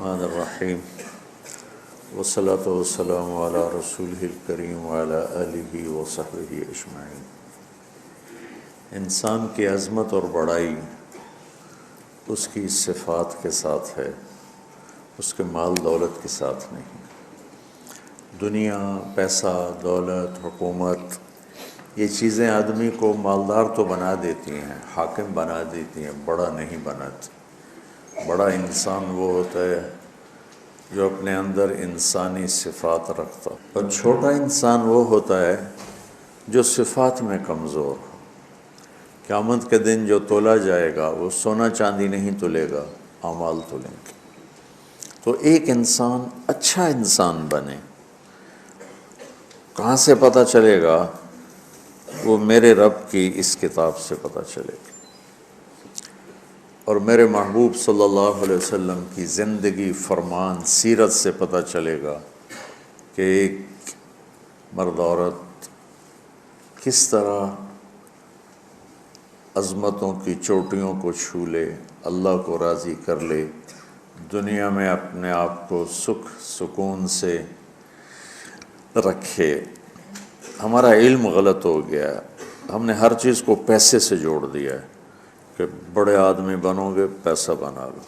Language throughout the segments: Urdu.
الرحمن الرحیم والصلاة والسلام علی رسولہ الکریم وعلی آلہ وصحبہ اجمعین۔ انسان کی عظمت اور بڑائی اس کی صفات کے ساتھ ہے، اس کے مال دولت کے ساتھ نہیں۔ دنیا، پیسہ، دولت، حکومت، یہ چیزیں آدمی کو مالدار تو بنا دیتی ہیں، حاکم بنا دیتی ہیں، بڑا نہیں بناتی۔ بڑا انسان وہ ہوتا ہے جو اپنے اندر انسانی صفات رکھتا، اور چھوٹا انسان وہ ہوتا ہے جو صفات میں کمزور ہو۔ قیامت کے دن جو تولا جائے گا وہ سونا چاندی نہیں تولے گا، اعمال تولیں گے۔ تو ایک انسان اچھا انسان بنے، کہاں سے پتہ چلے گا؟ وہ میرے رب کی اس کتاب سے پتہ چلے گا، اور میرے محبوب صلی اللہ علیہ وسلم کی زندگی، فرمان، سیرت سے پتہ چلے گا کہ ایک مرد عورت کس طرح عظمتوں کی چوٹیوں کو چھو لے، اللہ کو راضی کر لے، دنیا میں اپنے آپ کو سکھ سکون سے رکھے۔ ہمارا علم غلط ہو گیا ہے، ہم نے ہر چیز کو پیسے سے جوڑ دیا ہے کہ بڑے آدمی بنو گے پیسہ بنا لو،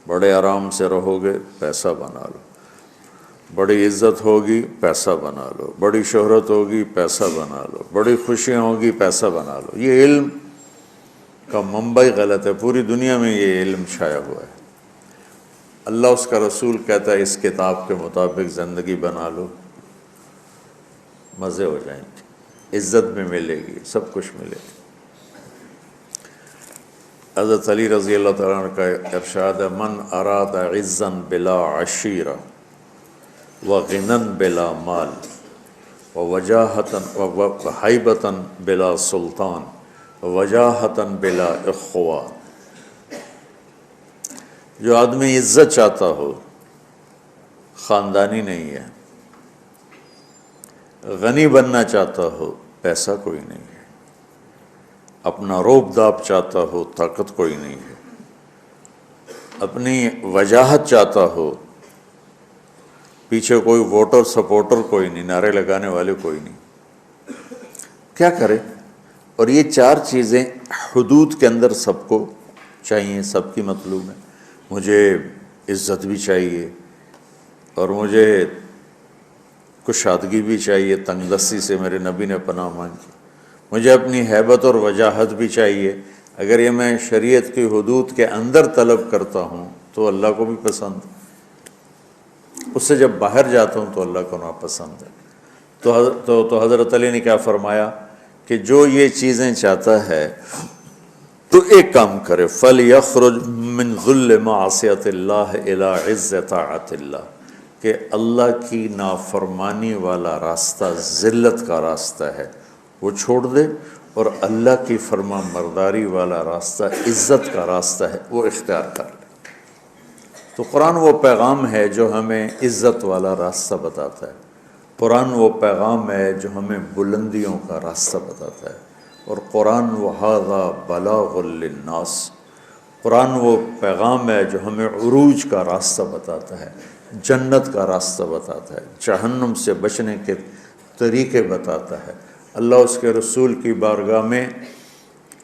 بڑے آرام سے رہو گے پیسہ بنا لو، بڑی عزت ہوگی پیسہ بنا لو، بڑی شہرت ہوگی پیسہ بنا لو، بڑی خوشیاں ہوگی پیسہ بنا لو۔ یہ علم کا منبع غلط ہے، پوری دنیا میں یہ علم چھایا ہوا ہے۔ اللہ، اس کا رسول کہتا ہے اس کتاب کے مطابق زندگی بنا لو، مزے ہو جائیں گے، عزت بھی ملے گی، سب کچھ ملے گی۔ حضرت علی رضی اللہ تعالیٰ عنہ کا ارشاد ہے، من اراد عزا بلا عشیرہ وغنى بلا مال وحیبۃ بلا سلطان وجاہۃ بلا اخوان۔ جو آدمی عزت چاہتا ہو، خاندانی نہیں ہے، غنی بننا چاہتا ہو، پیسہ کوئی نہیں ہے، اپنا روب داب چاہتا ہو، طاقت کوئی نہیں ہے، اپنی وجاہت چاہتا ہو، پیچھے کوئی ووٹر سپورٹر کوئی نہیں، نعرے لگانے والے کوئی نہیں، کیا کرے؟ اور یہ چار چیزیں حدود کے اندر سب کو چاہیے، سب کی مطلوب ہے۔ مجھے عزت بھی چاہیے، اور مجھے کشادگی بھی چاہیے، تنگ دستی سے میرے نبی نے پناہ مانگی۔ مجھے اپنی ہیبت اور وجاہت بھی چاہیے۔ اگر یہ میں شریعت کی حدود کے اندر طلب کرتا ہوں تو اللہ کو بھی پسند ہے، اس سے جب باہر جاتا ہوں تو اللہ کو ناپسند ہے۔ تو حضرت علی نے کیا فرمایا کہ جو یہ چیزیں چاہتا ہے تو ایک کام کرے، فَلْيَخْرُجْ مِنْ ذُلِّ مَعْصِيَةِ اللَّهِ إِلَىٰ عِزِّ طَاعَةِ اللَّهِ، کہ اللہ کی نافرمانی والا راستہ ذلت کا راستہ ہے، وہ چھوڑ دے، اور اللہ کی فرما برداری والا راستہ عزت کا راستہ ہے، وہ اختیار کر لے۔ تو قرآن وہ پیغام ہے جو ہمیں عزت والا راستہ بتاتا ہے، قرآن وہ پیغام ہے جو ہمیں بلندیوں کا راستہ بتاتا ہے، اور قرآن وَهَذَا بَلَاغٌ لِلنَّاسِ، قرآن وہ پیغام ہے جو ہمیں عروج کا راستہ بتاتا ہے، جنت کا راستہ بتاتا ہے، جہنم سے بچنے کے طریقے بتاتا ہے، اللہ اس کے رسول کی بارگاہ میں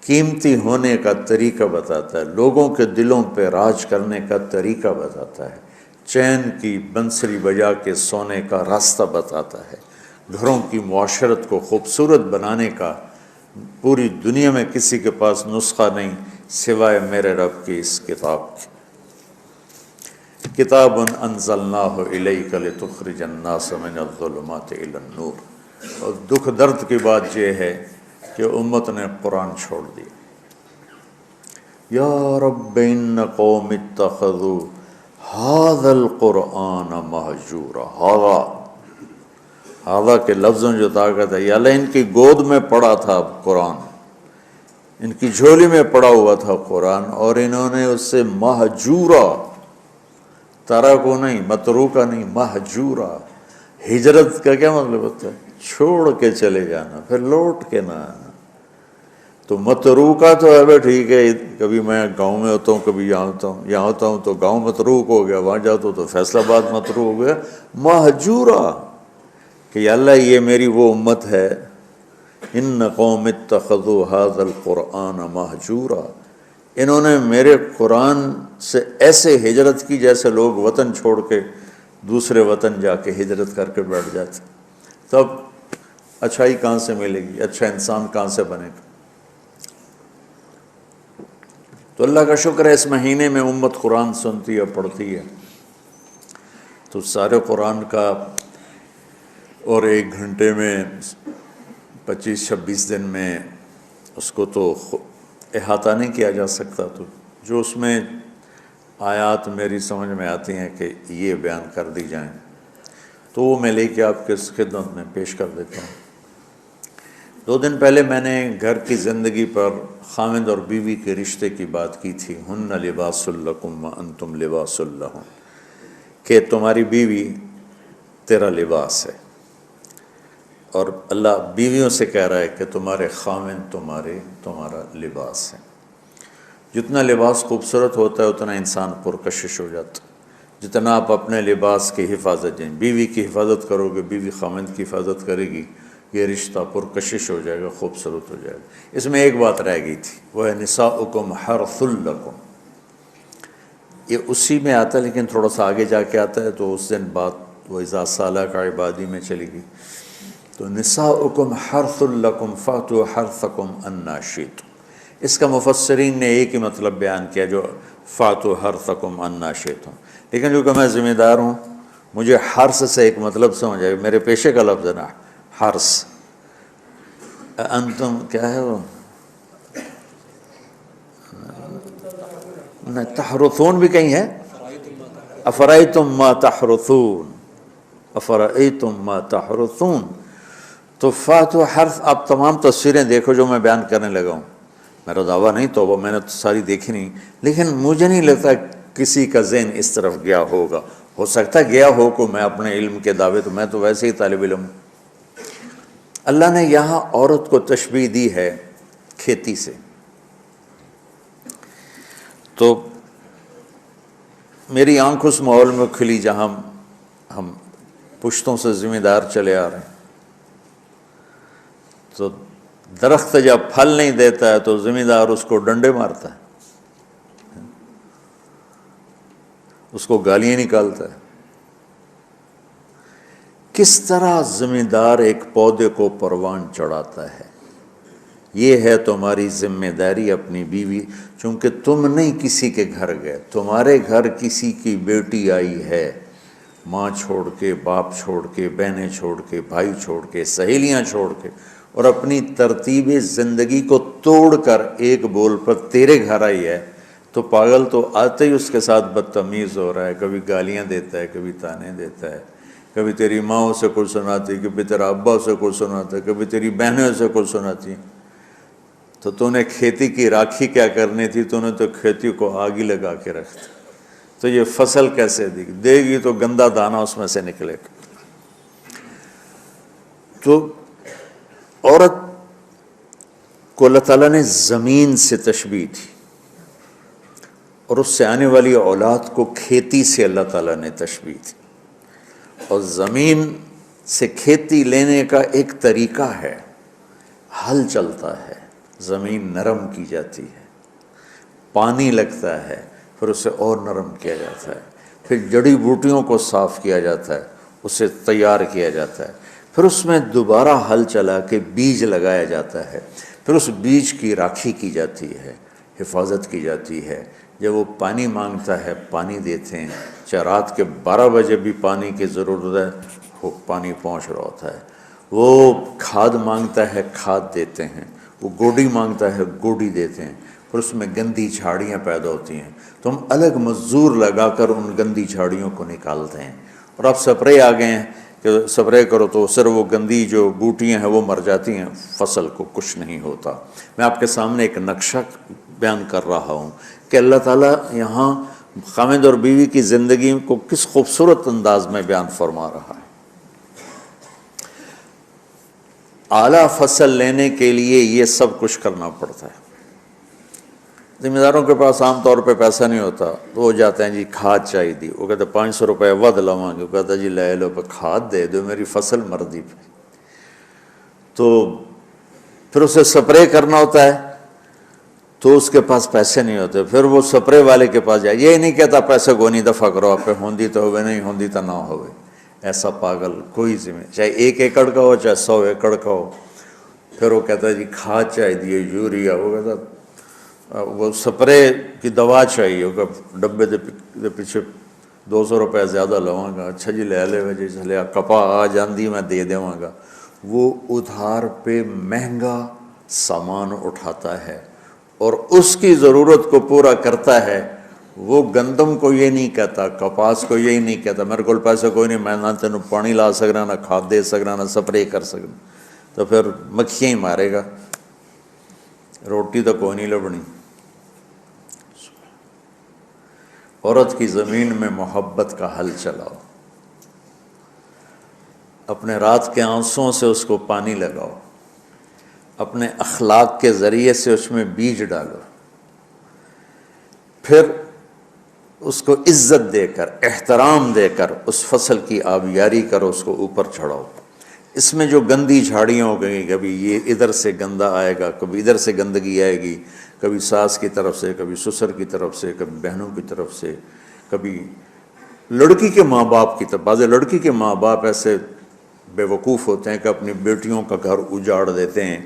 قیمتی ہونے کا طریقہ بتاتا ہے، لوگوں کے دلوں پہ راج کرنے کا طریقہ بتاتا ہے، چین کی بنسری بجا کے سونے کا راستہ بتاتا ہے، گھروں کی معاشرت کو خوبصورت بنانے کا پوری دنیا میں کسی کے پاس نسخہ نہیں سوائے میرے رب کی اس کتاب کی۔ کتاب انزلناہ الیک لتخرج الناس من الظلمات الی النور۔ اور دکھ درد کی بات یہ ہے کہ امت نے قرآن چھوڑ دیا۔ یا رب ان قوم اتخذوا ھذا القرآن مہجورا۔ ھذا کے لفظوں جو طاقت ہے، یا اللہ ان کی گود میں پڑا تھا قرآن، ان کی جھولی میں پڑا ہوا تھا قرآن، اور انہوں نے اس سے مہجورا، ترا کو نہیں، متروکا نہیں، مہجورا۔ ہجرت کا کیا مطلب ہوتا ہے؟ چھوڑ کے چلے جانا، پھر لوٹ کے نہ آنا۔ تو تو متروک کا تو ہے ٹھیک ہے، کبھی میں گاؤں میں ہوتا ہوں کبھی یہاں ہوتا ہوں، یہاں ہوتا ہوں تو گاؤں متروک ہو گیا، وہاں جاتا ہوں تو فیصل آباد متروک ہو گیا، مہجورا کہ یا اللہ یہ میری وہ امت ہے، ان قوم اتخذوا ھذا القرآن مہجورا، انہوں نے میرے قرآن سے ایسے ہجرت کی جیسے لوگ وطن چھوڑ کے دوسرے وطن جا کے ہجرت کر کے بیٹھ جاتے، تب اچھائی کہاں سے ملے گی، اچھا انسان کہاں سے بنے گا؟ تو اللہ کا شکر ہے اس مہینے میں امت قرآن سنتی ہے، پڑھتی ہے، تو سارے قرآن کا اور 1 گھنٹے میں 25-26 دن میں اس کو تو احاطہ نہیں کیا جا سکتا، تو جو اس میں آیات میری سمجھ میں آتی ہیں کہ یہ بیان کر دی جائیں تو وہ میں لے کے آپ کے خدمت میں پیش کر دیتا ہوں۔ 2 دن پہلے میں نے گھر کی زندگی پر خاوند اور بیوی کے رشتے کی بات کی تھی، ہن لباس لکم وانتم لباس لہن، کہ تمہاری بیوی تیرا لباس ہے، اور اللہ بیویوں سے کہہ رہا ہے کہ تمہارے خاوند تمہارا لباس ہے۔ جتنا لباس خوبصورت ہوتا ہے اتنا انسان پرکشش ہو جاتا ہے، جتنا آپ اپنے لباس کی حفاظت دیں، بیوی کی حفاظت کرو گے، بیوی خاوند کی حفاظت کرے گی، یہ رشتہ پرکشش ہو جائے گا، خوبصورت ہو جائے گا۔ اس میں ایک بات رہ گئی تھی، وہ ہے نساؤکم حرث لکم، یہ اسی میں آتا ہے لیکن تھوڑا سا آگے جا کے آتا ہے، تو اس دن بات وہ اذا سالک عبادی میں چلی گئی، تو نساؤکم حرث لکم فاتوا حرثکم انا شئتم، اس کا مفسرین نے ایک ہی مطلب بیان کیا جو فاتوا حرثکم انا شئتم، لیکن چونکہ میں ذمہ دار ہوں مجھے حرث سے ایک مطلب سمجھ آئے، میرے پیشے کا لفظ ہے نا حرث، انتم کیا ہے وہ تحرثون بھی کہیں ہے، افرأیتم ما تحرثون، افرأیتم ما تحرثون، تو فاتوا حرث، آپ تمام تصویریں دیکھو جو میں بیان کرنے لگا ہوں، میرا دعویٰ نہیں تو میں نے تو ساری دیکھی نہیں، لیکن مجھے نہیں لگتا کسی کا ذہن اس طرف گیا ہوگا، ہو سکتا ہے گیا ہو کو، میں اپنے علم کے دعوے تو میں تو ویسے ہی طالب علم ہوں۔ اللہ نے یہاں عورت کو تشبیہ دی ہے کھیتی سے، تو میری آنکھ اس ماحول میں کھلی جہاں ہم پشتوں سے ذمہ دار چلے آ رہے ہیں، تو درخت جب پھل نہیں دیتا ہے تو ذمہ دار اس کو ڈنڈے مارتا ہے، اس کو گالیاں نکالتا ہے۔ کس طرح ذمہ دار ایک پودے کو پروان چڑھاتا ہے، یہ ہے تمہاری ذمہ داری اپنی بیوی، چونکہ تم نہیں کسی کے گھر گئے، تمہارے گھر کسی کی بیٹی آئی ہے، ماں چھوڑ کے، باپ چھوڑ کے، بہنیں چھوڑ کے، بھائی چھوڑ کے، سہیلیاں چھوڑ کے، اور اپنی ترتیب زندگی کو توڑ کر ایک بول پر تیرے گھر آئی ہے، تو پاگل تو آتے ہی اس کے ساتھ بدتمیز ہو رہا ہے، کبھی گالیاں دیتا ہے، کبھی تانے دیتا ہے، کبھی تیری ماں اسے کچھ سناتی، کبھی تیرا ابا اسے کچھ سناتا ہے، کبھی تیری بہنیں اسے کچھ سناتی، تو نے کھیتی کی راکھی کیا کرنی تھی، تو نے تو کھیتی کو آگ ہی لگا کے رکھ دی، تو یہ فصل کیسے دے گی تو گندا دانہ اس میں سے نکلے گا۔ تو عورت کو اللہ تعالیٰ نے زمین سے تشبیہ تھی، اور اس سے آنے والی اولاد کو کھیتی سے اللہ تعالیٰ نے تشبیہ تھی، اور زمین سے کھیتی لینے کا ایک طریقہ ہے، ہل چلتا ہے، زمین نرم کی جاتی ہے، پانی لگتا ہے، پھر اسے اور نرم کیا جاتا ہے، پھر جڑی بوٹیوں کو صاف کیا جاتا ہے، اسے تیار کیا جاتا ہے، پھر اس میں دوبارہ ہل چلا کے بیج لگایا جاتا ہے، پھر اس بیج کی راکھی کی جاتی ہے، حفاظت کی جاتی ہے، جب وہ پانی مانگتا ہے پانی دیتے ہیں، چاہے رات کے 12 بجے بھی پانی کی ضرورت ہے وہ پانی پہنچ رہا ہوتا ہے، وہ کھاد مانگتا ہے کھاد دیتے ہیں، وہ گوڈی مانگتا ہے گوڈی دیتے ہیں، پھر اس میں گندی جھاڑیاں پیدا ہوتی ہیں تو ہم الگ مزدور لگا کر ان گندی جھاڑیوں کو نکالتے ہیں، اور اب سپرے آ گئے ہیں کہ سپرے کرو تو صرف وہ گندی جو بوٹیاں ہیں وہ مر جاتی ہیں، فصل کو کچھ نہیں ہوتا۔ میں آپ کے سامنے ایک نقشہ بیان کر رہا ہوں کہ اللہ تعالیٰ یہاں خاوند اور بیوی کی زندگی کو کس خوبصورت انداز میں بیان فرما رہا ہے۔ اعلیٰ فصل لینے کے لیے یہ سب کچھ کرنا پڑتا ہے۔ ذمہ داروں کے پاس عام طور پہ پیسہ نہیں ہوتا تو وہ جاتے ہیں جی کھاد چاہیے دی، وہ کہتے 500 روپے ود لواں گے، وہ کہتا جی لے لو، پہ کھاد دے دو میری فصل مردی پہ۔ تو پھر اسے سپرے کرنا ہوتا ہے تو اس کے پاس پیسے نہیں ہوتے، پھر وہ سپرے والے کے پاس جائے، یہ نہیں کہتا پیسے کو نہیں دفع کرو آپ پہ، ہوندی تو ہوئے نہیں ہوندی تو نہ ہوئے۔ ایسا پاگل کوئی ذمہ، چاہے 1 ایکڑ کا ہو چاہے 100 ایکڑ کا ہو، پھر وہ کہتا ہے جی کھاد چاہیے دیے یوریا، وہ کہتا وہ سپرے کی دوا چاہیے، وہ ڈبے دے پیچھے 200 روپے زیادہ لواں گا، اچھا جی لے لے جی چلے کپا آ جاندی میں دے دیواں گا۔ وہ ادھار پہ مہنگا سامان اٹھاتا ہے اور اس کی ضرورت کو پورا کرتا ہے۔ وہ گندم کو یہ نہیں کہتا، کپاس کو یہی نہیں کہتا میرے کو پیسے کوئی نہیں، میں نہ تینوں پانی لا سکنا، نہ کھاد دے سکنا، نہ سپرے کر سکنا، تو پھر مکھیاں ہی مارے گا، روٹی تو کوئی نہیں لبنی۔ عورت کی زمین میں محبت کا حل چلاؤ، اپنے رات کے آنسوؤں سے اس کو پانی لگاؤ، اپنے اخلاق کے ذریعے سے اس میں بیج ڈالو، پھر اس کو عزت دے کر احترام دے کر اس فصل کی آبیاری کرو، اس کو اوپر چڑھاؤ۔ اس میں جو گندی جھاڑیاں ہو گئی، کبھی یہ ادھر سے گندا آئے گا، کبھی ادھر سے گندگی آئے گی، کبھی ساس کی طرف سے، کبھی سسر کی طرف سے، کبھی بہنوں کی طرف سے، کبھی لڑکی کے ماں باپ کی طرف۔ بعض لڑکی کے ماں باپ ایسے بے وقوف ہوتے ہیں کہ اپنی بیٹیوں کا گھر اجاڑ دیتے ہیں،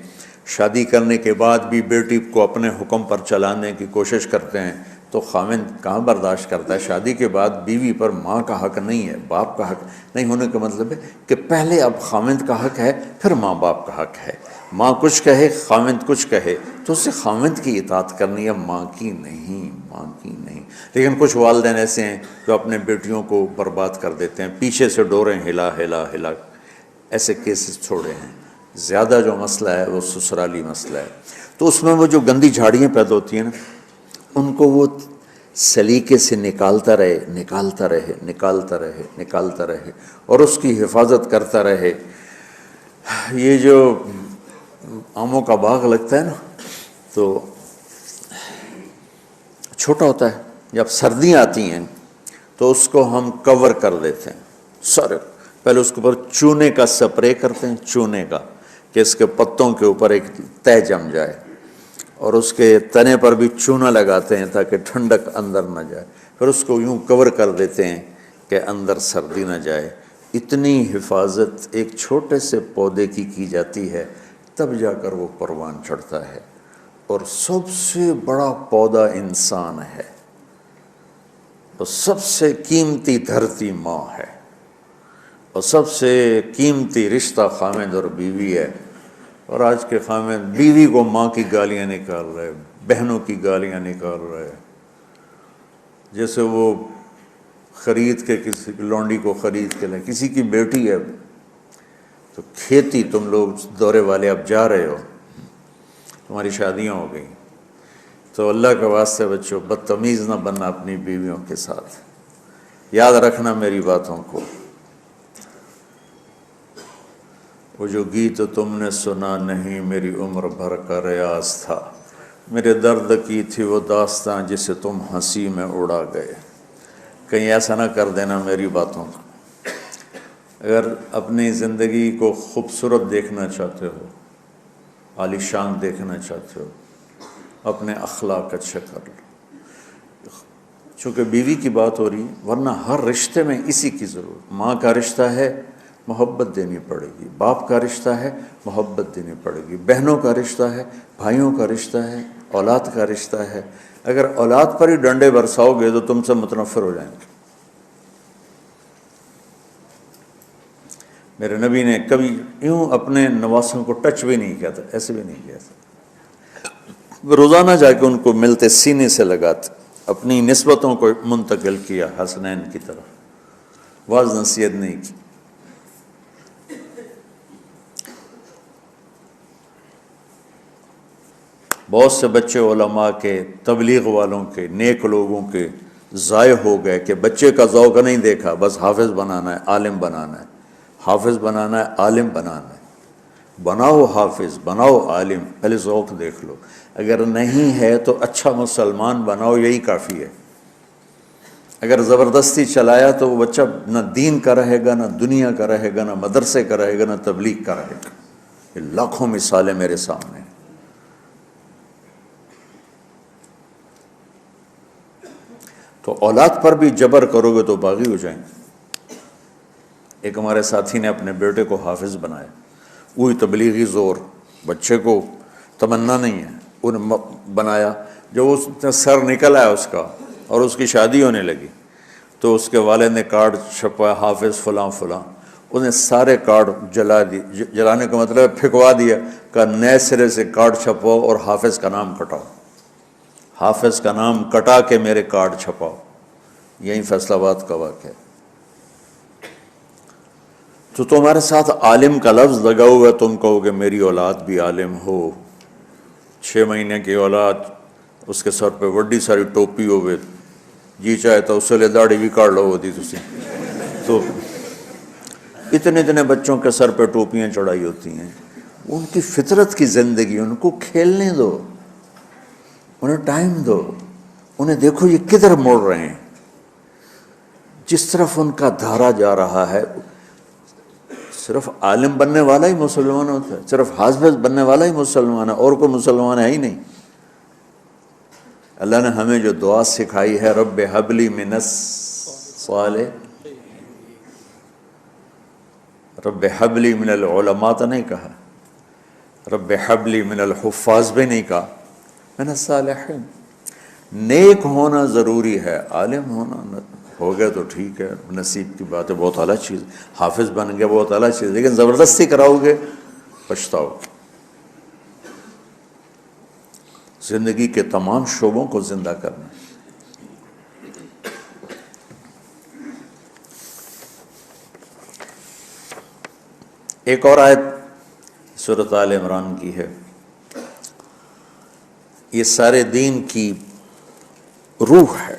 شادی کرنے کے بعد بھی بیٹی کو اپنے حکم پر چلانے کی کوشش کرتے ہیں، تو خاوند کہاں برداشت کرتا ہے؟ شادی کے بعد بیوی پر ماں کا حق نہیں ہے، باپ کا حق نہیں ہونے کا مطلب ہے کہ پہلے اب خاوند کا حق ہے، پھر ماں باپ کا حق ہے۔ ماں کچھ کہے، خاوند کچھ کہے تو اسے خاوند کی اطاعت کرنی ہے، ماں کی نہیں، ماں کی نہیں۔ لیکن کچھ والدین ایسے ہیں جو اپنے بیٹیوں کو برباد کر دیتے ہیں، پیچھے سے ڈوریں ہلا ہلا ہلا، ایسے کیسز چھوڑے ہیں۔ زیادہ جو مسئلہ ہے وہ سسرالی مسئلہ ہے۔ تو اس میں وہ جو گندی جھاڑیاں پیدا ہوتی ہیں نا، ان کو وہ سلیقے سے نکالتا رہے، نکالتا رہے، نکالتا رہے، نکالتا رہے، اور اس کی حفاظت کرتا رہے۔ یہ جو آموں کا باغ لگتا ہے نا، تو چھوٹا ہوتا ہے، جب سردیاں آتی ہیں تو اس کو ہم کور کر دیتے ہیں، سارے پہلے اس کے اوپر چونے کا سپرے کرتے ہیں، چونے کا، کہ اس کے پتوں کے اوپر ایک تہ جم جائے، اور اس کے تنے پر بھی چونا لگاتے ہیں تاکہ ٹھنڈک اندر نہ جائے، پھر اس کو یوں کور کر دیتے ہیں کہ اندر سردی نہ جائے۔ اتنی حفاظت ایک چھوٹے سے پودے کی جاتی ہے، تب جا کر وہ پروان چڑھتا ہے۔ اور سب سے بڑا پودا انسان ہے، اور سب سے قیمتی دھرتی ماں ہے، اور سب سے قیمتی رشتہ خاوند اور بیوی ہے۔ اور آج کے خاوند بیوی کو ماں کی گالیاں نکال رہے، بہنوں کی گالیاں نکال رہے، جیسے وہ خرید کے کسی لونڈی کو خرید کے لیں، کسی کی بیٹی ہے تو کھیتی، تم لوگ دورے والے اب جا رہے ہو، تمہاری شادیاں ہو گئیں، تو اللہ کے واسطے بچوں بدتمیز نہ بننا اپنی بیویوں کے ساتھ، یاد رکھنا میری باتوں کو۔ وہ جو گیت تم نے سنا نہیں میری عمر بھر کا ریاض تھا، میرے درد کی تھی وہ داستاں جسے تم ہنسی میں اڑا گئے۔ کہیں ایسا نہ کر دینا میری باتوں کو۔ اگر اپنی زندگی کو خوبصورت دیکھنا چاہتے ہو، عالی شان دیکھنا چاہتے ہو، اپنے اخلاق اچھے کر لو۔ چونکہ بیوی کی بات ہو رہی ہے، ورنہ ہر رشتے میں اسی کی ضرورت۔ ماں کا رشتہ ہے، محبت دینی پڑے گی، باپ کا رشتہ ہے، محبت دینی پڑے گی، بہنوں کا رشتہ ہے، بھائیوں کا رشتہ ہے، اولاد کا رشتہ ہے۔ اگر اولاد پر ہی ڈنڈے برساؤ گے تو تم سے متنفر ہو جائیں گے۔ میرے نبی نے کبھی یوں اپنے نواسوں کو ٹچ بھی نہیں کیا تھا، ایسے بھی نہیں کیا تھا، روزانہ جا کے ان کو ملتے، سینے سے لگاتے، اپنی نسبتوں کو منتقل کیا حسنین کی طرف، واعظ نصیحت نہیں کی۔ بہت سے بچے علماء کے، تبلیغ والوں کے، نیک لوگوں کے ضائع ہو گئے کہ بچے کا ذوق نہیں دیکھا، بس حافظ بنانا ہے، عالم بنانا ہے، حافظ بنانا ہے، عالم بنانا ہے۔ بناؤ حافظ، بناؤ عالم، پہلے ذوق دیکھ لو، اگر نہیں ہے تو اچھا مسلمان بناؤ، یہی کافی ہے۔ اگر زبردستی چلایا تو وہ بچہ نہ دین کا رہے گا، نہ دنیا کا رہے گا، نہ مدرسے کا رہے گا، نہ تبلیغ کا رہے گا۔ یہ لاکھوں مثالیں میرے سامنے ہیں۔ تو اولاد پر بھی جبر کرو گے تو باغی ہو جائیں گے۔ ایک ہمارے ساتھی نے اپنے بیٹے کو حافظ بنایا، وہی تبلیغی زور، بچے کو تمنا نہیں ہے، انہیں بنایا۔ جب اس نے سر نکل آیا اس کا اور اس کی شادی ہونے لگی تو اس کے والد نے کارڈ چھپایا، حافظ فلاں فلاں، اس نے سارے کارڈ جلا دیے۔ جلانے کا مطلب پھینکوا دیا، کہ نئے سرے سے کارڈ چھپاؤ اور حافظ کا نام کٹاؤ، حافظ کا نام کٹا کے میرے کارڈ چھپاؤ۔ یہی فیصل آباد کا واقعہ ہے۔ تو تمہارے ساتھ عالم کا لفظ لگا ہوا، تم کہو گے میری اولاد بھی عالم ہو، 6 مہینے کی اولاد، اس کے سر پہ بڑی ساری ٹوپی ہوئے، جی چاہے تو اس لیے داڑھی بھی کاٹ لو ہوتی تسی۔ تو اتنے بچوں کے سر پہ ٹوپیاں چڑھائی ہوتی ہیں، ان کی فطرت کی زندگی، ان کو کھیلنے دو، انہیں ٹائم دو، انہیں دیکھو یہ کدھر موڑ رہے ہیں، جس طرف ان کا دھارا جا رہا ہے۔ صرف عالم بننے والا ہی مسلمان ہوتا ہے، صرف حافظ بننے والا ہی مسلمان ہے، اور کوئی مسلمان ہے ہی نہیں۔ اللہ نے ہمیں جو دعا سکھائی ہے، رب ہب لی من الصالح، رب حب لی من العلماء تو نہیں کہا، رب حب لی من الحفاظ بھی نہیں کہا، من الصالحین۔ نیک ہونا ضروری ہے، عالم ہونا ہو گیا تو ٹھیک ہے، نصیب کی بات ہے، بہت اعلیٰ چیز، حافظ بن گیا بہت اعلیٰ چیز، لیکن زبردستی کراؤ گے پچھتاؤ۔ زندگی کے تمام شعبوں کو زندہ کرنا۔ ایک اور آیت سورۃ آل عمران کی ہے، یہ سارے دین کی روح ہے،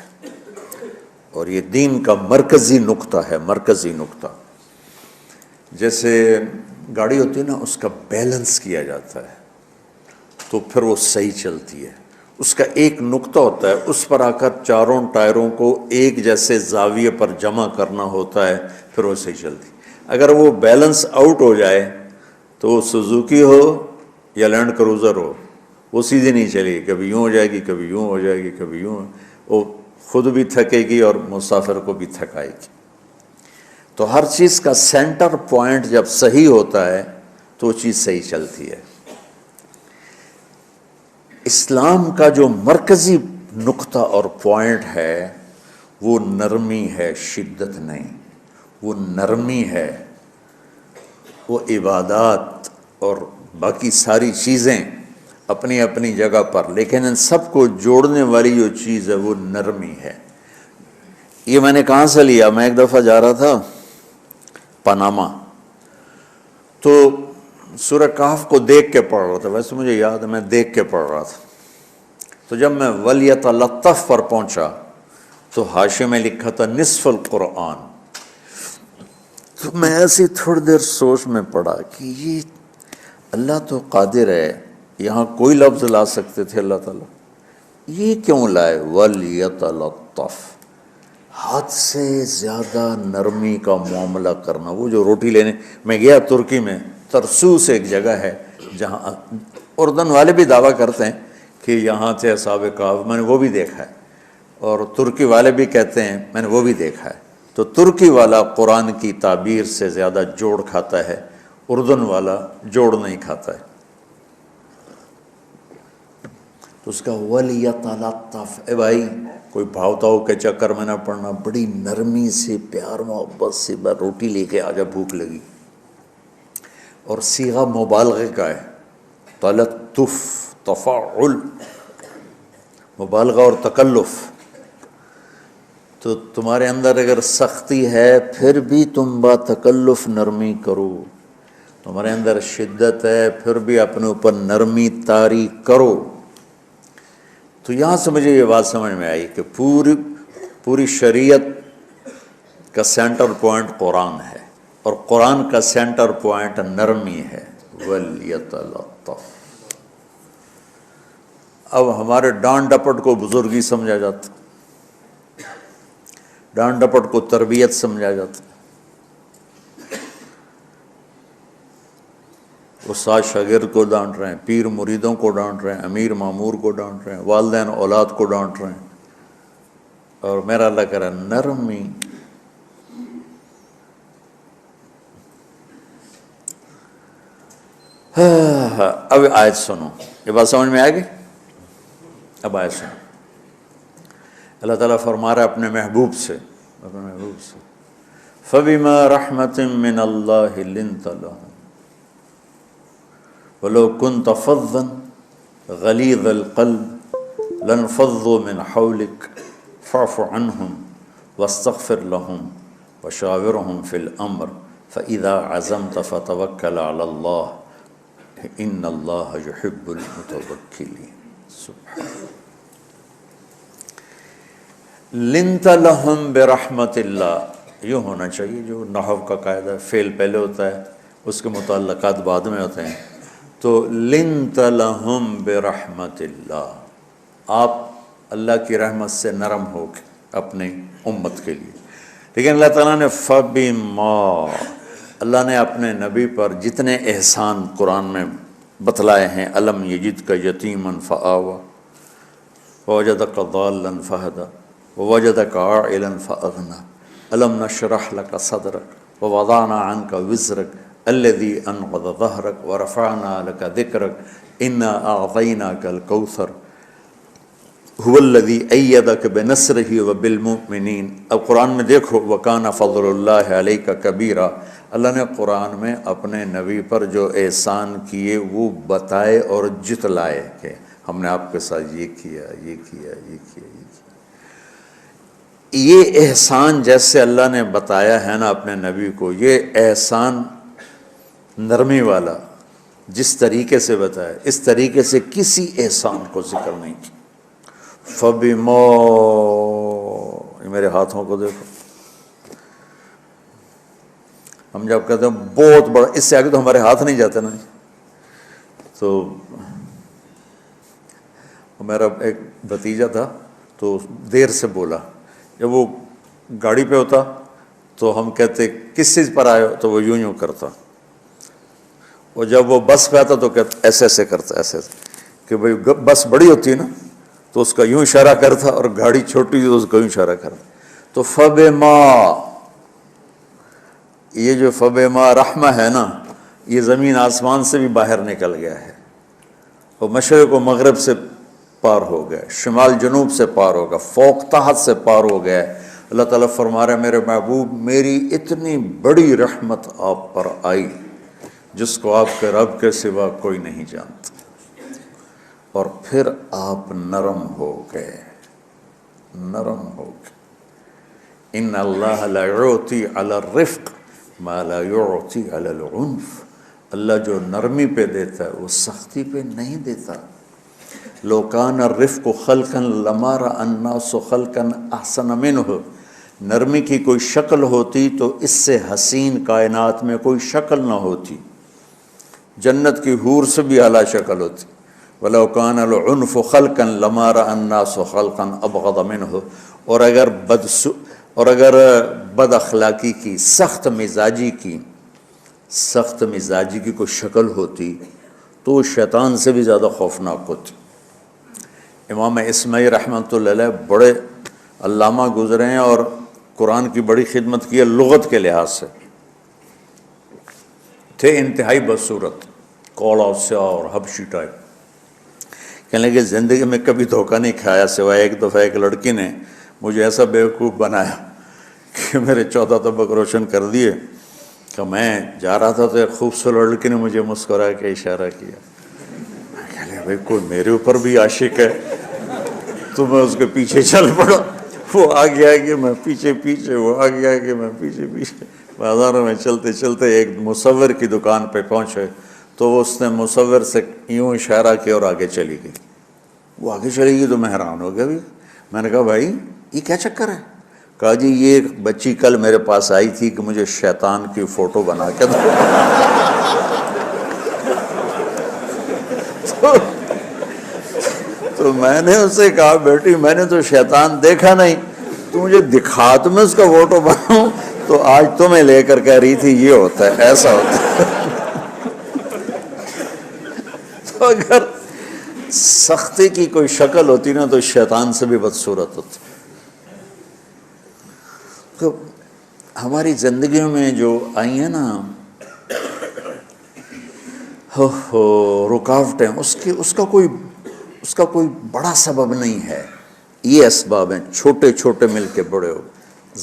اور یہ دین کا مرکزی نقطہ ہے، مرکزی نقطہ۔ جیسے گاڑی ہوتی ہے نا، اس کا بیلنس کیا جاتا ہے تو پھر وہ صحیح چلتی ہے۔ اس کا ایک نقطہ ہوتا ہے، اس پر آ کر چاروں ٹائروں کو ایک جیسے زاویے پر جمع کرنا ہوتا ہے، پھر وہ صحیح چلتی۔ اگر وہ بیلنس آؤٹ ہو جائے تو وہ سوزوکی ہو یا لینڈ کروزر ہو، وہ سیدھی نہیں چلے گی، کبھی یوں ہو جائے گی، کبھی یوں ہو جائے گی، کبھی یوں، وہ خود بھی تھکے گی اور مسافر کو بھی تھکائے گی۔ تو ہر چیز کا سینٹر پوائنٹ جب صحیح ہوتا ہے تو وہ چیز صحیح چلتی ہے۔ اسلام کا جو مرکزی نقطہ اور پوائنٹ ہے وہ نرمی ہے، شدت نہیں، وہ نرمی ہے، وہ عبادات اور باقی ساری چیزیں اپنی اپنی جگہ پر، لیکن ان سب کو جوڑنے والی جو چیز ہے وہ نرمی ہے۔ یہ میں نے کہاں سے لیا؟ میں ایک دفعہ جا رہا تھا پاناما، تو سورہ کہف کو دیکھ کے پڑھ رہا تھا، ویسے مجھے یاد ہے میں دیکھ کے پڑھ رہا تھا۔ تو جب میں وَلْيَتَلَطَّفْ پر پہنچا تو حاشیے میں لکھا تھا نصف القرآن۔ تو میں ایسی تھوڑی دیر سوچ میں پڑا کہ یہ اللہ تو قادر ہے، یہاں کوئی لفظ لا سکتے تھے اللہ تعالیٰ، یہ کیوں لائے وَلْيَتَلَطَّفْ؟ حد سے زیادہ نرمی کا معاملہ کرنا۔ وہ جو روٹی لینے میں گیا ترکی میں، ترسوس ایک جگہ ہے جہاں اردن والے بھی دعویٰ کرتے ہیں کہ یہاں تھے اصحاب کہف، میں نے وہ بھی دیکھا ہے، اور ترکی والے بھی کہتے ہیں میں نے وہ بھی دیکھا ہے۔ تو ترکی والا قرآن کی تعبیر سے زیادہ جوڑ کھاتا ہے، اردن والا جوڑ نہیں کھاتا ہے۔ تو اس کا وَلْيَتَلَطَّفْ، اے بھائی کوئی بھاؤ تاؤ کے چکر میں نہ پڑنا، بڑی نرمی سے پیار محبت سے روٹی لے کے آجا، بھوک لگی۔ اور صیغہ مبالغے کا ہے، تلطف، تفاعل، مبالغہ اور تکلف۔ تو تمہارے اندر اگر سختی ہے پھر بھی تم با تکلف نرمی کرو، تمہارے اندر شدت ہے پھر بھی اپنے اوپر نرمی طاری کرو۔ تو یہاں سے مجھے یہ بات سمجھ میں آئی کہ پوری شریعت کا سینٹر پوائنٹ قرآن ہے، اور قرآن کا سینٹر پوائنٹ نرمی ہے، وَلْيَتَلَطَّفْ۔ اب ہمارے ڈانٹ ڈپٹ کو بزرگی سمجھا جاتا، ڈانٹ ڈپٹ کو تربیت سمجھا جاتا، استاد شاگرد کو ڈانٹ رہے ہیں، پیر مریدوں کو ڈانٹ رہے ہیں، امیر مامور کو ڈانٹ رہے ہیں، والدین اولاد کو ڈانٹ رہے ہیں، اور میرا اللہ کہہ رہا ہے نرمی۔ اب آیت سنو، یہ بات سمجھ میں آئے گی؟ اب آیت سنو، اللہ تعالیٰ فرما رہا ہے اپنے محبوب سے، فَبِمَا رَحْمَةٍ مِّنَ اللَّهِ لِنْتَ لَهُمْ وَلَوْ كُنْتَ فَظًّا غَلِيظَ الْقَلْبِ لَانفَضُّوا مِنْ حَوْلِكَ فَاعْفُ عَنْهُمْ وَاسْتَغْفِرْ لَهُمْ وَشَاوِرْهُمْ فِي الْأَمْرِ فَإِذَا عَزَمْتَ فَتَوَكَّلْ عَلَى اللَّهِ إِنَّ اللَّهَ يُحِبُّ الْمُتَوَكِّلِينَ۔ لِنْتَ لَهُمْ بِرَحْمَةِ اللَّهِ، یوں ہونا چاہیے، جو نحو کا قاعدہ ہے، فعل پہلے ہوتا ہے، اس کے متعلقات بعد میں ہوتے ہیں، تو لِنْتَ لَهُمْ بِرَحْمَةِ اللَّهِ، آپ اللہ کی رحمت سے نرم ہو کے اپنی امت کے لیے۔ لیکن اللہ تعالیٰ نے فَبِمَا، اللہ نے اپنے نبی پر جتنے احسان قرآن میں بتلائے ہیں، أَلَمْ يَجِدْكَ يَتِيمًا فَآوَى وَوَجَدَكَ ضَالًّا فَهَدَى وَوَجَدَكَ عَائِلًا فَأَغْنَى أَلَمْ نَشْرَحْ لَكَ صَدْرَكَ وَوَضَعْنَا عَنْكَ وِزْرَكَ الَّذِي أَنْقَضَ ظَهْرَكَ وَرَفَعْنَا لَكَ ذِكْرَكَ إِنَّا أَعْطَيْنَاكَ الْكَوْثَرَ هُوَ الَّذِي أَيَّدَكَ بِنَصْرِهِ وَبِالْمُؤْمِنِينَ۔ اب قرآن میں دیکھو، وَكَانَ فَضْلُ اللَّهِ عَلَيْكَ كَبِيرًا، اللہ نے قرآن میں اپنے نبی پر جو احسان کیے وہ بتائے اور جتلائے کہ ہم نے آپ کے ساتھ یہ کیا، یہ کیا، یہ کیا، یہ کیا۔ یہ احسان جیسے اللہ نے بتایا ہے نا اپنے نبی کو، یہ احسان نرمی والا جس طریقے سے بتایا، اس طریقے سے کسی احسان کو ذکر نہیں کیا۔ فَبِمَا، میرے ہاتھوں کو دیکھو، ہم جب کہتے ہیں بہت بڑا، اس سے آگے تو ہمارے ہاتھ نہیں جاتے نا۔ تو میرا ایک بھتیجا تھا، تو دیر سے بولا، جب وہ گاڑی پہ ہوتا تو ہم کہتے کس چیز پر آئے ہو، تو وہ یوں کرتا، اور جب وہ بس پہ آتا تو کہتا ایسے ایسے کرتا، ایسے ایسے، کہ بھئی بس بڑی ہوتی ہے نا تو اس کا یوں اشارہ کرتا، اور گاڑی چھوٹی تو اس کا یوں اشارہ کرتا۔ تو فَبِمَا، یہ جو فَبِمَا رحمہ ہے نا، یہ زمین آسمان سے بھی باہر نکل گیا ہے، اور مشرق و مغرب سے پار ہو گیا، شمال جنوب سے پار ہو گیا، فوق تحت سے پار ہو گیا۔ اللہ تعالیٰ فرما رہا ہے میرے محبوب، میری اتنی بڑی رحمت آپ پر آئی جس کو آپ کے رب کے سوا کوئی نہیں جانتا، اور پھر آپ نرم ہو گئے، نرم ہو گئے۔ ان اللہ لا یعطی علی الرفق ما لا یعطی علی العنف، اللہ جو نرمی پہ دیتا ہے وہ سختی پہ نہیں دیتا۔ لو کان الرفق خلقا لما رأى الناس خلقا احسن منہ، نرمی کی کوئی شکل ہوتی تو اس سے حسین کائنات میں کوئی شکل نہ ہوتی، جنت کی حور سے بھی اعلیٰ شکل ہوتی۔ وَلَوْ كَانَ الْعُنْفُ خَلْقًا لَمَا رَأَى النَّاسُ خَلْقًا أَبْغَضَ مِنْهُ، اور اگر بد اخلاقی کی، سخت مزاجی کی کوئی شکل ہوتی تو وہ شیطان سے بھی زیادہ خوفناک ہوتی۔ امام اسماعیل رحمۃ اللہ علیہ بڑے علامہ گزرے ہیں اور قرآن کی بڑی خدمت کی ہے، لغت کے لحاظ سے تھے انتہائی بدصورت، کوڑا سیاہ اور حبشی ٹائپ۔ کہنے لگے زندگی میں کبھی دھوکہ نہیں کھایا، سوائے ایک دفعہ ایک لڑکی نے مجھے ایسا بیوقوف بنایا کہ میرے 14 طبق روشن کر دیے، کہ میں جا رہا تھا تو ایک خوبصورت لڑکی نے مجھے مسکرا کے اشارہ کیا، کہنے لگے بھائی کوئی میرے اوپر بھی عاشق ہے، تو میں اس کے پیچھے چل پڑا، وہ آگے آگے میں پیچھے پیچھے، وہ آگے آگے میں پیچھے پیچھے، بازاروں میں چلتے چلتے ایک مصور کی دکان پہ پہنچے تو اس نے مصور سے یوں اشارہ کیا اور آگے چلی گئی۔ وہ آگے چلی گئی تو میں حیران ہو گیا، بھی میں نے کہا بھائی یہ کیا چکر ہے؟ کہا جی یہ بچی کل میرے پاس آئی تھی کہ مجھے شیطان کی فوٹو بنا کے دو۔ تو میں نے اسے کہا بیٹی میں نے تو شیطان دیکھا نہیں، تو مجھے دکھا تو میں اس کا فوٹو بناؤں، تو آج تمہیں لے کر کہہ رہی تھی یہ ہوتا ہے ایسا ہوتا ہے۔ تو اگر سختی کی کوئی شکل ہوتی نا تو شیطان سے بھی بدصورت ہوتی۔ تو ہماری زندگیوں میں جو آئی ہیں نا رکاوٹیں، اس کا کوئی بڑا سبب نہیں ہے، یہ اسباب ہیں چھوٹے چھوٹے مل کے بڑے ہو۔